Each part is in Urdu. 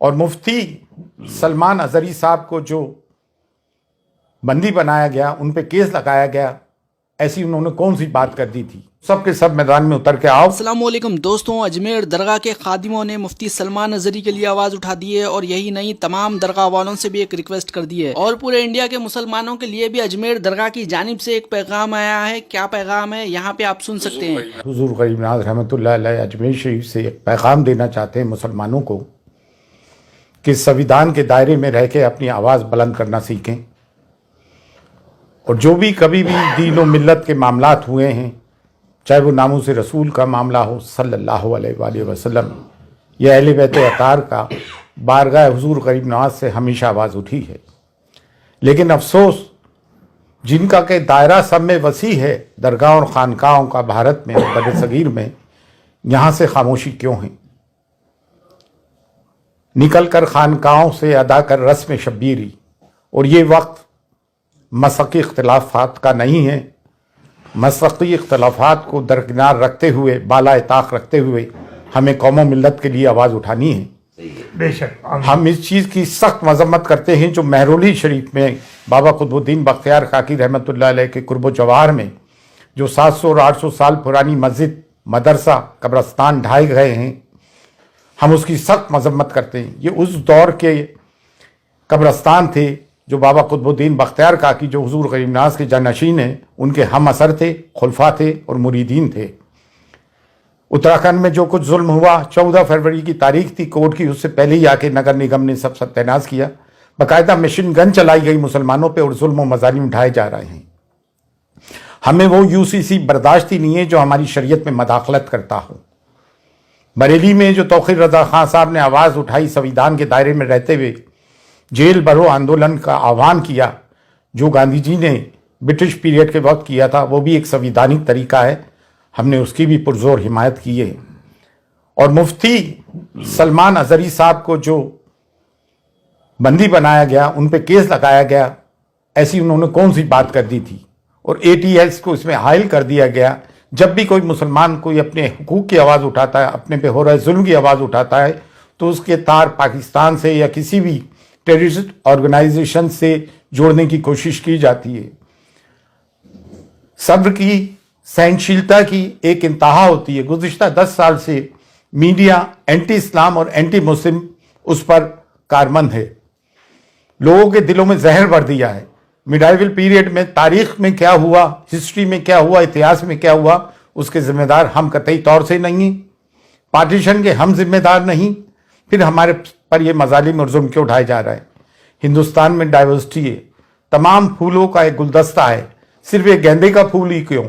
اور مفتی سلمان ازہری صاحب کو جو بندی بنایا گیا، ان پہ کیس لگایا گیا، ایسی انہوں نے کون سی بات کر دی تھی؟ سب کے سب میدان میں اتر کے آؤ۔ السلام علیکم دوستوں، اجمیر درگاہ کے خادموں نے مفتی سلمان ازہری کے لیے آواز اٹھا دی ہے، اور یہی نہیں تمام درگاہ والوں سے بھی ایک ریکویسٹ کر دی ہے، اور پورے انڈیا کے مسلمانوں کے لیے بھی اجمیر درگاہ کی جانب سے ایک پیغام آیا ہے۔ کیا پیغام ہے یہاں پہ آپ سن سکتے ہیں۔ حضور غریب نواز رحمۃ اللہ علیہ اجمیر شریف سے ایک پیغام دینا چاہتے ہیں مسلمانوں کو کہ سنویدھان کے دائرے میں رہ کے اپنی آواز بلند کرنا سیکھیں، اور جو بھی کبھی بھی دین و ملت کے معاملات ہوئے ہیں، چاہے وہ ناموس رسول کا معاملہ ہو صلی اللہ علیہ وآلہ وسلم، یا اہل بیت اطہار کا، بارگاہ حضور غریب نواز سے ہمیشہ آواز اٹھی ہے۔ لیکن افسوس جن کا کہ دائرہ سب میں وسیع ہے، درگاہ اور خانقاہوں کا بھارت میں اور بر صغیر میں، یہاں سے خاموشی کیوں ہے؟ نکل کر خانقاہوں سے ادا کر رسم شبیری، اور یہ وقت مسلکی اختلافات کا نہیں ہے۔ مسلکی اختلافات کو درکنار رکھتے ہوئے، بالائے طاق رکھتے ہوئے ہمیں قوم و ملت کے لیے آواز اٹھانی ہے۔ بے شک ہم اس چیز کی سخت مذمت کرتے ہیں جو مہرولی شریف میں بابا قطب الدین بختیار کاکی رحمۃ اللہ علیہ کے قرب و جوار میں جو 700 اور 800 سال پرانی مسجد، مدرسہ، قبرستان ڈھائے گئے ہیں، ہم اس کی سخت مذمت کرتے ہیں۔ یہ اس دور کے قبرستان تھے جو بابا قطب الدین بختیار کاکی، جو حضور غریب نواز کے جانشین ہیں، ان کے ہم اثر تھے، خلفاء تھے اور مریدین تھے۔ اتراکھنڈ میں جو کچھ ظلم ہوا، 14 فروری کی تاریخ تھی کورٹ کی، اس سے پہلے ہی آ کے نگر نگم نے سب ستیہ ناش کیا، باقاعدہ مشین گن چلائی گئی مسلمانوں پہ، اور ظلم و مظالم اٹھائے جا رہے ہیں۔ ہمیں وہ UCC برداشت ہی نہیں ہے جو ہماری شریعت میں مداخلت کرتا ہو۔ بریلی میں جو توقیر رضا خان صاحب نے آواز اٹھائی، سنویدھان کے دائرے میں رہتے ہوئے جیل بھرو آندولن کا آہوان کیا، جو گاندھی جی نے برٹش پیریڈ کے وقت کیا تھا، وہ بھی ایک سنویدھانک طریقہ ہے، ہم نے اس کی بھی پرزور حمایت کی ہے۔ اور مفتی سلمان ازہری صاحب کو جو بندی بنایا گیا، ان پہ کیس لگایا گیا، ایسی انہوں نے کون سی بات کر دی تھی؟ اور ATS کو اس میں حائل کر دیا گیا۔ جب بھی کوئی مسلمان کوئی اپنے حقوق کی آواز اٹھاتا ہے، اپنے پہ ہو رہے ظلم کی آواز اٹھاتا ہے، تو اس کے تار پاکستان سے یا کسی بھی ٹیررسٹ آرگنائزیشن سے جوڑنے کی کوشش کی جاتی ہے۔ صبر کی، سہنشیلتا کی ایک انتہا ہوتی ہے۔ گزشتہ 10 سال سے میڈیا اینٹی اسلام اور اینٹی مسلم اس پر کارمند ہے، لوگوں کے دلوں میں زہر بھر دیا ہے۔ میڈائیول پیریڈ میں تاریخ میں کیا ہوا، ہسٹری میں کیا ہوا، اتہاس میں کیا ہوا، اس کے ذمہ دار ہم قطعی طور سے نہیں ہیں، پارٹیشن کے ہم ذمہ دار نہیں، پھر ہمارے پر یہ مظالم اور ظلم کیوں اٹھائے جا رہا ہے؟ ہندوستان میں ڈائیورسٹی ہے، تمام پھولوں کا ایک گلدستہ ہے، صرف ایک گیندے کا پھول ہی کیوں؟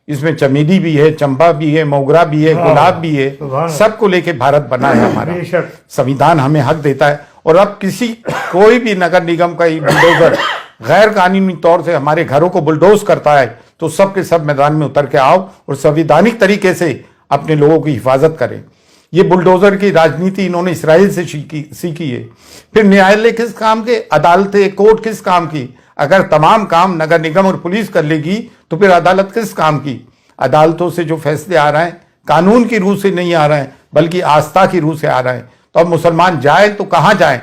اس میں چمیلی بھی ہے، چمپا بھی ہے، موگرا بھی ہے، گلاب بھی ہے، سب کو لے کے بھارت بنا ہے ہمارا۔ سنویدھان ہمیں حق دیتا ہے، اور اب کوئی بھی نگر نگم کا بلڈوزر غیر قانونی طور سے ہمارے گھروں کو بلڈوز کرتا ہے، تو سب کے سب میدان میں اتر کے آؤ اور سنویدھانک طریقے سے اپنے لوگوں کی حفاظت کریں۔ یہ بلڈوزر کی راجنیتی انہوں نے اسرائیل سے سیکھی ہے۔ پھر نیالیہ کس کام کے، عدالتیں، کورٹ کس کام کی؟ اگر تمام کام نگر نگم اور پولیس کر لے گی تو پھر عدالت کس کام کی؟ عدالتوں سے جو فیصلے آ رہے ہیں قانون کی روح سے نہیں آ رہے ہیں، بلکہ آستھا کی روح سے آ رہے ہیں۔ تو اب مسلمان جائیں تو کہاں جائیں؟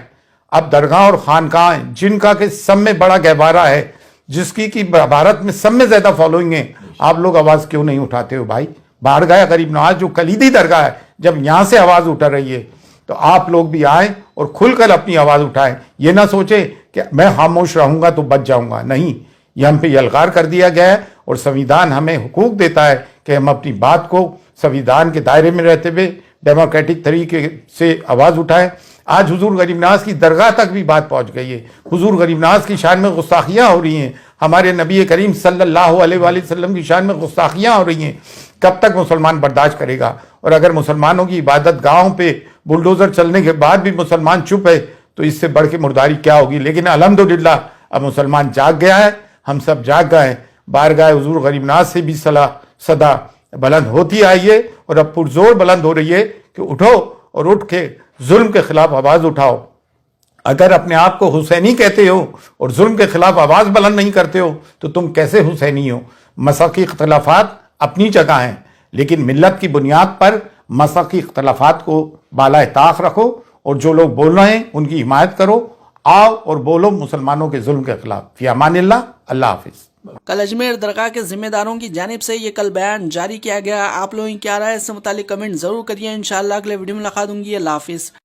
اب درگاہ اور خانقاہ جن کا کہ سب میں بڑا گہوارہ ہے، جس کی بھارت میں سب میں زیادہ فالوئنگ ہے، آپ لوگ آواز کیوں نہیں اٹھاتے ہو بھائی؟ بارگاہ غریب نواز جو کلیدی درگاہ ہے، جب یہاں سے آواز اٹھ رہی ہے تو آپ لوگ بھی آئیں اور کھل کر اپنی آواز اٹھائیں۔ یہ نہ سوچے کہ میں خاموش رہوں گا تو بچ جاؤں گا، نہیں، یہ ہم پہ یلغار کر دیا گیا ہے، اور سنویدھان ہمیں حقوق دیتا ہے کہ ہم اپنی بات کو سنویدھان کے دائرے میں رہتے ہوئے ڈیموکریٹک طریقے سے آواز اٹھائیں۔ آج حضور غریب نواز کی درگاہ تک بھی بات پہنچ گئی ہے، حضور غریب نواز کی شان میں گستاخیاں ہو رہی ہیں، ہمارے نبی کریم صلی اللہ علیہ وآلہ وسلم کی شان میں گستاخیاں ہو رہی ہیں۔ کب تک مسلمان برداشت کرے گا؟ اور اگر مسلمانوں کی عبادت گاہوں پہ بلڈوزر چلنے کے بعد بھی مسلمان چپ ہے تو اس سے بڑھ کے مرداری کیا ہوگی؟ لیکن الحمدللہ اب مسلمان جاگ گیا ہے، ہم سب جاگ گئے ہیں۔ بارگاہ حضور غریب نواز سے بھی صدا بلند ہوتی آئی ہے، اور اب پرزور بلند ہو رہی ہے کہ اٹھو اور اٹھ کے ظلم کے خلاف آواز اٹھاؤ۔ اگر اپنے آپ کو حسینی کہتے ہو اور ظلم کے خلاف آواز بلند نہیں کرتے ہو تو تم کیسے حسینی ہو؟ مسلکی اختلافات اپنی جگہ ہیں، لیکن ملت کی بنیاد پر مسلکی اختلافات کو بالائے طاق رکھو اور جو لوگ بول رہے ہیں ان کی حمایت کرو. آؤ اور بولو مسلمانوں کے ظلم کے خلاف. فی امان اللہ. اللہ حافظ. کل اجمیر درگاہ کے ذمہ داروں کی جانب سے یہ کل بیان جاری کیا گیا. آپ لوگوں کی کیا رائے اس سے متعلق کمنٹ ضرور کریے. انشاءاللہ اگلے ویڈیو میں ملاقات ہوں گی. اللہ حافظ.